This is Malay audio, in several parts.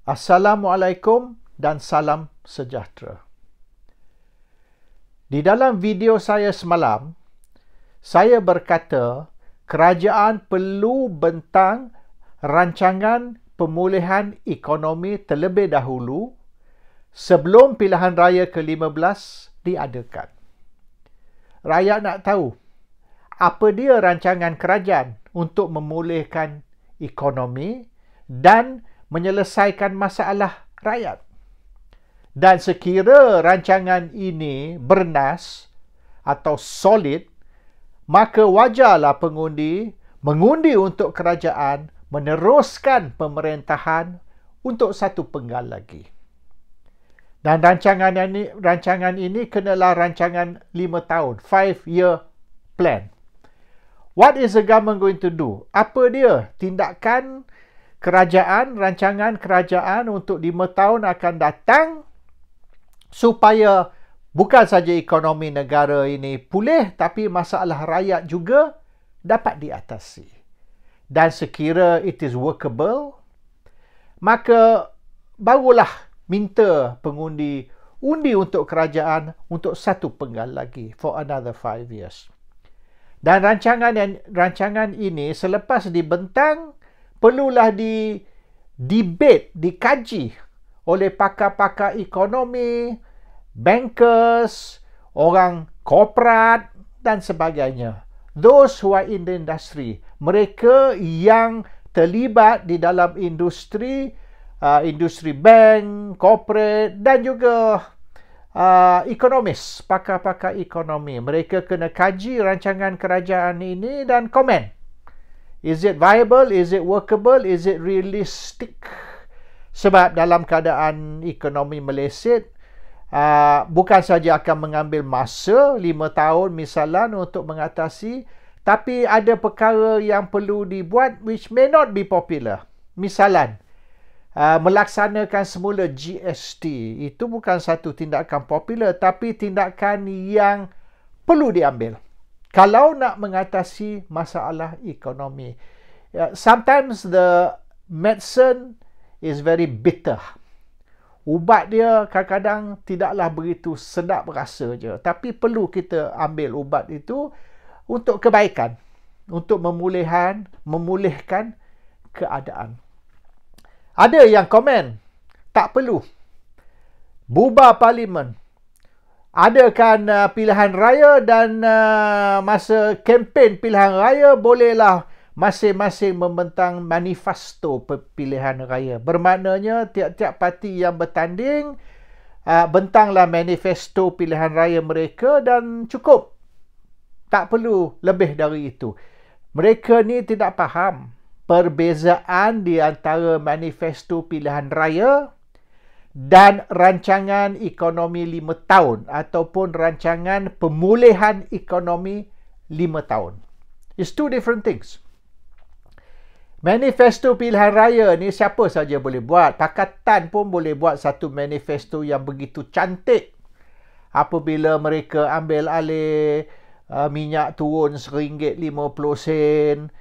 Assalamualaikum dan salam sejahtera. Di dalam video saya semalam, saya berkata kerajaan perlu bentang rancangan pemulihan ekonomi terlebih dahulu sebelum pilihan raya ke-15 diadakan. Rakyat nak tahu apa dia rancangan kerajaan untuk memulihkan ekonomi dan menyelesaikan masalah rakyat. Dan sekira rancangan ini bernas atau solid, maka wajarlah pengundi mengundi untuk kerajaan meneruskan pemerintahan untuk satu penggal lagi. Dan rancangan ini kenalah rancangan 5 tahun, 5-year plan. What is the government going to do? Apa dia tindakan kerajaan, rancangan kerajaan untuk 5 tahun akan datang supaya bukan saja ekonomi negara ini pulih, tapi masalah rakyat juga dapat diatasi. Dan sekira it is workable, maka barulah minta pengundi undi untuk kerajaan untuk satu penggal lagi for another 5 years. Dan rancangan ini selepas dibentang perlulah debate, dikaji oleh pakar-pakar ekonomi, bankers, orang korporat dan sebagainya. Those who are in the industry, mereka yang terlibat di dalam industri bank, corporate dan juga ekonomis, pakar-pakar ekonomi. Mereka kena kaji rancangan kerajaan ini dan komen. Is it viable? Is it workable? Is it realistic? Sebab dalam keadaan ekonomi meleset, bukan saja akan mengambil masa 5 tahun misalan untuk mengatasi, tapi ada perkara yang perlu dibuat which may not be popular. Misalan, melaksanakan semula GST. Itu bukan satu tindakan popular, tapi tindakan yang perlu diambil kalau nak mengatasi masalah ekonomi. Sometimes the medicine is very bitter. Ubat dia kadang-kadang tidaklah begitu sedap rasa je, tapi perlu kita ambil ubat itu untuk kebaikan, untuk memulihkan keadaan. Ada yang komen, tak perlu bubar parlimen. Adakan pilihan raya dan masa kempen pilihan raya bolehlah masing-masing membentang manifesto pilihan raya. Bermaknanya tiap-tiap parti yang bertanding bentanglah manifesto pilihan raya mereka dan cukup. Tak perlu lebih dari itu. Mereka ni tidak faham perbezaan di antara manifesto pilihan raya dan rancangan ekonomi 5 tahun ataupun rancangan pemulihan ekonomi 5 tahun. It's two different things. Manifesto pilihan raya ni siapa saja boleh buat. Pakatan pun boleh buat satu manifesto yang begitu cantik. Apabila mereka ambil alih minyak turun RM1.50,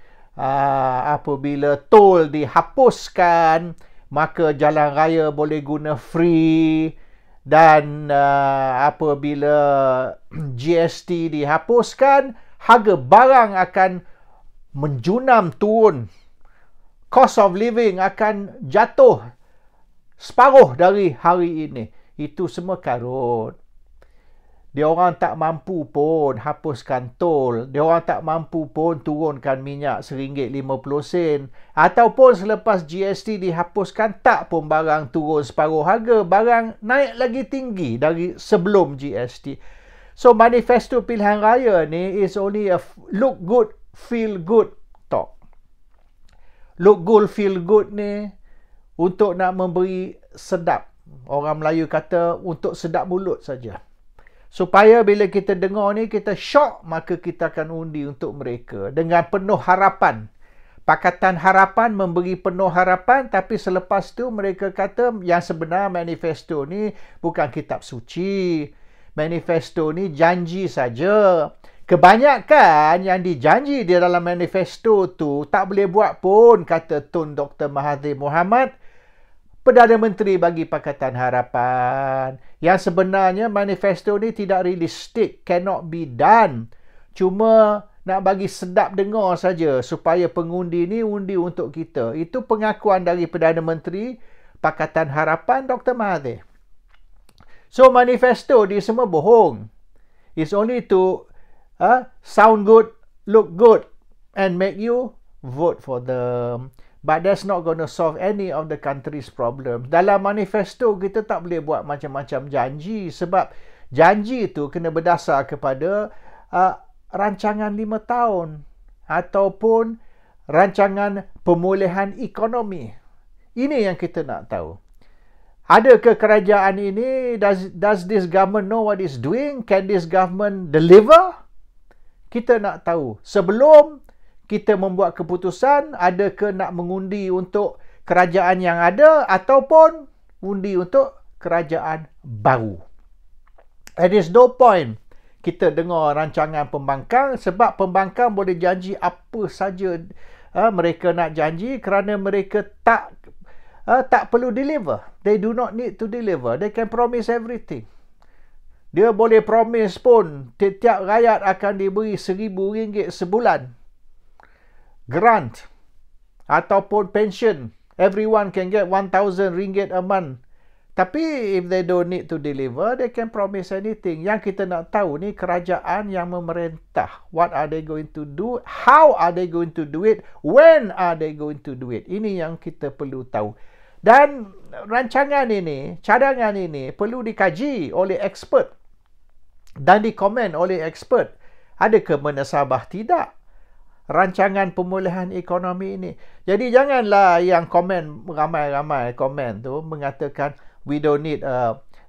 apabila tol dihapuskan, maka jalan raya boleh guna free, dan apabila GST dihapuskan, harga barang akan menjunam turun. Cost of living akan jatuh separuh dari hari ini. Itu semua karut. Dia orang tak mampu pun hapuskan tol. Dia orang tak mampu pun turunkan minyak RM1.50. Ataupun selepas GST dihapuskan, tak pun barang turun separuh harga. Barang naik lagi tinggi dari sebelum GST. So, manifesto pilihan raya ni is only a look good, feel good talk. Look good, feel good ni untuk nak memberi sedap. Orang Melayu kata untuk sedap mulut saja. Supaya bila kita dengar ni, kita syok, maka kita akan undi untuk mereka. Dengan penuh harapan. Pakatan Harapan memberi penuh harapan, tapi selepas tu mereka kata yang sebenar manifesto ni bukan kitab suci. Manifesto ni janji saja. Kebanyakan yang dijanji di dalam manifesto tu tak boleh buat pun, kata Tun Dr. Mahathir Mohamad. Perdana Menteri bagi Pakatan Harapan. Yang sebenarnya manifesto ni tidak realistic, cannot be done. Cuma nak bagi sedap dengar saja supaya pengundi ni undi untuk kita. Itu pengakuan dari Perdana Menteri Pakatan Harapan Dr. Mahathir. So manifesto dia semua bohong. It's only to sound good, look good and make you vote for them. But that's not going to solve any of the country's problem. Dalam manifesto kita tak boleh buat macam-macam janji sebab janji itu kena berdasar kepada rancangan 5 tahun ataupun rancangan pemulihan ekonomi. Ini yang kita nak tahu. Adakah kerajaan ini, does this government know what it's doing? Can this government deliver? Kita nak tahu. Sebelum kita membuat keputusan, adakah nak mengundi untuk kerajaan yang ada ataupun undi untuk kerajaan baru. There is no point kita dengar rancangan pembangkang sebab pembangkang boleh janji apa saja mereka nak janji kerana mereka tak perlu deliver. They do not need to deliver. They can promise everything. Dia boleh promise pun setiap rakyat akan diberi RM1,000 sebulan. Grant ataupun pension. Everyone can get RM1,000 a month. Tapi if they don't need to deliver, they can promise anything. Yang kita nak tahu ni kerajaan yang memerintah. What are they going to do? How are they going to do it? When are they going to do it? Ini yang kita perlu tahu. Dan rancangan ini, cadangan ini perlu dikaji oleh expert dan dikomen oleh expert. Adakah menasabah tidak rancangan pemulihan ekonomi ini? Jadi janganlah yang komen, ramai-ramai komen tu mengatakan we don't need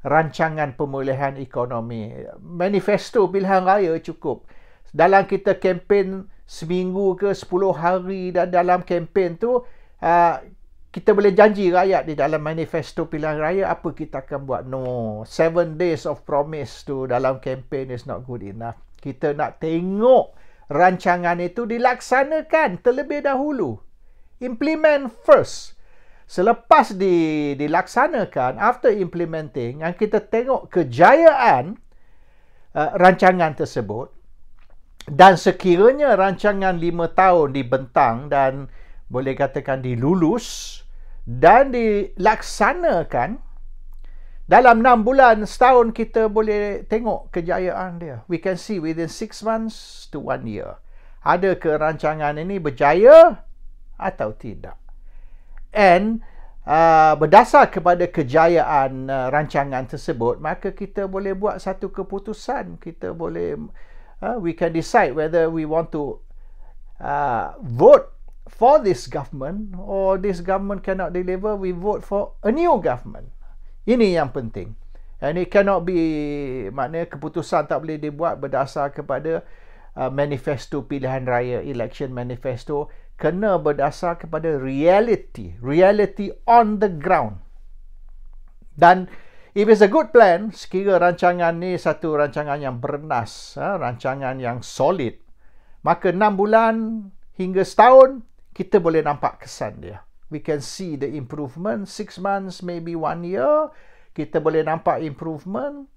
rancangan pemulihan ekonomi. Manifesto pilihan raya cukup. Dalam kita kempen seminggu ke 10 hari dan dalam kempen tu kita boleh janji rakyat di dalam manifesto pilihan raya apa kita akan buat. No, 7 days of promise tu dalam kempen is not good enough. Kita nak tengok rancangan itu dilaksanakan terlebih dahulu. Implement first. Selepas dilaksanakan, after implementing, yang kita tengok kejayaan rancangan tersebut dan sekiranya rancangan 5 tahun dibentang dan boleh katakan dilulus dan dilaksanakan, dalam 6 bulan, setahun kita boleh tengok kejayaan dia. We can see within 6 months to 1 year. Adakah rancangan ini berjaya atau tidak? And berdasar kepada kejayaan rancangan tersebut, maka kita boleh buat satu keputusan. Kita boleh, we can decide whether we want to vote for this government or this government cannot deliver, we vote for a new government. Ini yang penting. And it cannot be, maknanya keputusan tak boleh dibuat berdasar kepada manifesto pilihan raya, election manifesto. Kena berdasar kepada reality on the ground. Dan if it's a good plan, sekira rancangan ni satu rancangan yang bernas, rancangan yang solid, maka 6 bulan hingga setahun kita boleh nampak kesan dia. We can see the improvement. 6 months, maybe 1 year, kita boleh nampak improvement.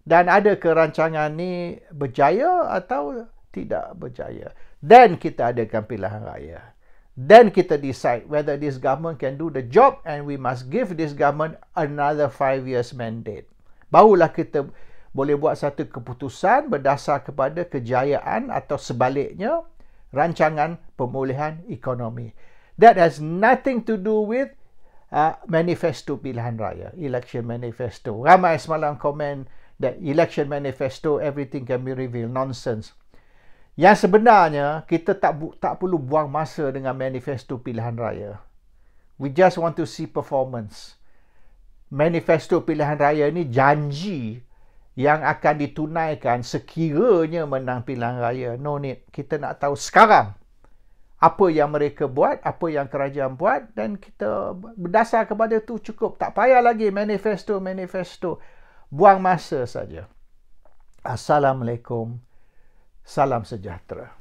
Dan adakah rancangan ni berjaya atau tidak berjaya? Then kita adakan pilihan raya. Then kita decide whether this government can do the job and we must give this government another 5 years mandate. Barulah kita boleh buat satu keputusan berdasar kepada kejayaan atau sebaliknya rancangan pemulihan ekonomi. That has nothing to do with manifesto pilihan raya, election manifesto. Ramai semalam komen that election manifesto, everything can be revealed. Nonsense. Yang sebenarnya, kita tak perlu buang masa dengan manifesto pilihan raya. We just want to see performance. Manifesto pilihan raya ni janji yang akan ditunaikan sekiranya menang pilihan raya. No need. Kita nak tahu sekarang apa yang mereka buat, apa yang kerajaan buat, dan kita berdasar kepada itu cukup. Tak payah lagi manifesto. Buang masa saja. Assalamualaikum. Salam sejahtera.